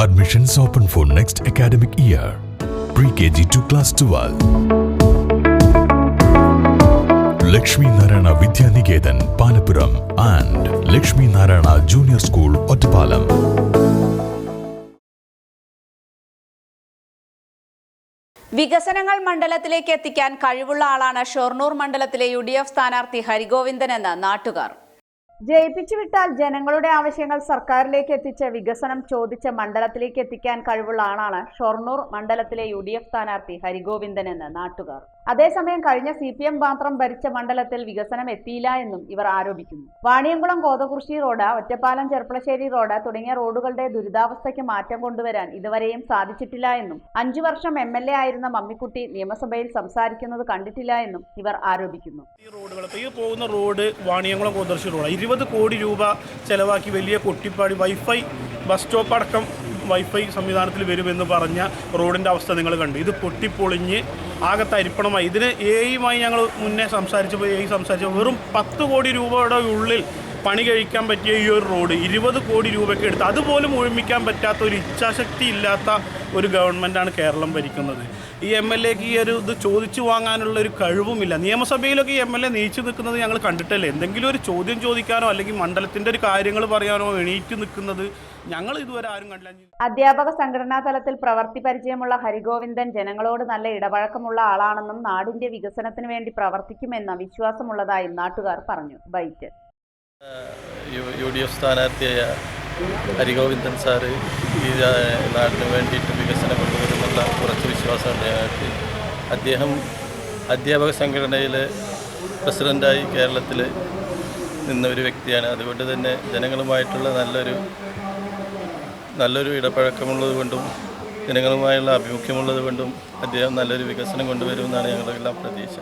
Admissions open for next academic year. Pre-KG to class 12. Lakshmi Narayana Vidya Niketan, Panapuram and Lakshmi Narayana Junior School, Ottapalam. വികസനങ്ങൾ മണ്ഡലത്തിലേക്ക് എത്തിക്കാൻ കഴിവുള്ള ആളാണ് ഷൊർണൂർ മണ്ഡലത്തിലെ UDF സ്ഥാനാർത്ഥി ഹരിഗോവിന്ദൻ എന്ന് നാട്ടുകാർ. ജയിപ്പിച്ചു വിട്ടാൽ ജനങ്ങളുടെ ആവശ്യങ്ങൾ സർക്കാരിലേക്ക് എത്തിച്ച് വികസനം ചോദിച്ച മണ്ഡലത്തിലേക്ക് എത്തിക്കാൻ കഴിവുള്ള ആളാണ് ഷൊർണൂർ മണ്ഡലത്തിലെ UDF സ്ഥാനാർത്ഥി ഹരിഗോവിന്ദൻ എന്ന് നാട്ടുകാർ. അതേസമയം കഴിഞ്ഞ CPM മാത്രം ഭരിച്ച മണ്ഡലത്തിൽ വികസനം എത്തിയില്ല എന്നും ഇവർ ആരോപിക്കുന്നു. വാണിയംകുളം കോതകുറിശി റോഡ്, ഒറ്റപ്പാലം ചെർപ്പളശ്ശേരി റോഡ് തുടങ്ങിയ റോഡുകളുടെ ദുരിതാവസ്ഥയ്ക്ക് മാറ്റം കൊണ്ടുവരാൻ ഇതുവരെയും സാധിച്ചിട്ടില്ല എന്നും 5 വർഷം MLA ആയിരുന്ന മമ്മിക്കുട്ടി നിയമസഭയിൽ സംസാരിക്കുന്നത് കണ്ടിട്ടില്ല എന്നും ഇവർ ആരോപിക്കുന്നു. ഈ പോകുന്ന റോഡ് വാണിയംകുളം കോതകുറിശി റോഡ് 20 കോടി രൂപ ചെലവാക്കി വലിയ കൊട്ടിപ്പാടി വൈഫൈ ബസ് സ്റ്റോപ്പ് അടക്കം വൈഫൈ സംവിധാനത്തിൽ വരുമെന്ന് പറഞ്ഞ റോഡിൻ്റെ അവസ്ഥ നിങ്ങൾ കണ്ടു. ഇത് പൊട്ടിപ്പൊളിഞ്ഞ് ആകെ തരിപ്പണമായി. ഇതിന് എയുമായി ഞങ്ങൾ മുന്നേ സംസാരിച്ചപ്പോൾ വെറും 10 കോടി രൂപയുടെ ഉള്ളിൽ പണി കഴിക്കാൻ പറ്റിയ ഈ ഒരു റോഡ് 20 കോടി രൂപയ്ക്ക് എടുത്ത് അതുപോലും ഒഴിമിക്കാൻ പറ്റാത്ത ഒരു ഇച്ഛാശക്തി ഇല്ലാത്ത ഒരു ഗവൺമെൻറ്റാണ് കേരളം ഭരിക്കുന്നത്. ഈ MLAക്ക് ഈ ഒരു ഇത് ചോദിച്ചു വാങ്ങാനുള്ള ഒരു കഴിവുമില്ല. നിയമസഭയിലൊക്കെ ഈ MLA നീച്ചു നിൽക്കുന്നത് ഞങ്ങൾ കണ്ടിട്ടല്ലേ. എന്തെങ്കിലും ഒരു ചോദ്യം ചോദിക്കാനോ അല്ലെങ്കിൽ മണ്ഡലത്തിൻ്റെ ഒരു കാര്യങ്ങൾ പറയാനോ എണീറ്റ് നിൽക്കുന്നത് ഞങ്ങൾ ഇതുവരെ ആരും കണ്ടില്ല. അധ്യാപക സംഘടനാ തലത്തിൽ പ്രവൃത്തി പരിചയമുള്ള ഹരിഗോവിന്ദൻ ജനങ്ങളോട് നല്ല ഇടപഴക്കമുള്ള ആളാണെന്നും നാടിന്റെ വികസനത്തിന് വേണ്ടി പ്രവർത്തിക്കുമെന്ന വിശ്വാസമുള്ളതായും നാട്ടുകാർ പറഞ്ഞു. ബൈറ്റ്. UDF സ്ഥാനാർത്ഥിയായ ഹരിഗോവിന്ദൻ സാറ് ഈ നാടിന് വേണ്ടിയിട്ട് വികസനം കൊണ്ടുവരുന്നുള്ള കുറച്ച് വിശ്വാസമുണ്ട് ഞങ്ങൾക്ക്. അദ്ദേഹം അധ്യാപക സംഘടനയിലെ പ്രസിഡൻ്റായി കേരളത്തിൽ നിന്ന ഒരു വ്യക്തിയാണ്. അതുകൊണ്ട് തന്നെ ജനങ്ങളുമായിട്ടുള്ള നല്ലൊരു ഇടപഴക്കമുള്ളത് കൊണ്ടും ജനങ്ങളുമായുള്ള ആഭിമുഖ്യമുള്ളത് കൊണ്ടും അദ്ദേഹം നല്ലൊരു വികസനം കൊണ്ടുവരുമെന്നാണ് ഞങ്ങളെല്ലാം പ്രതീക്ഷ.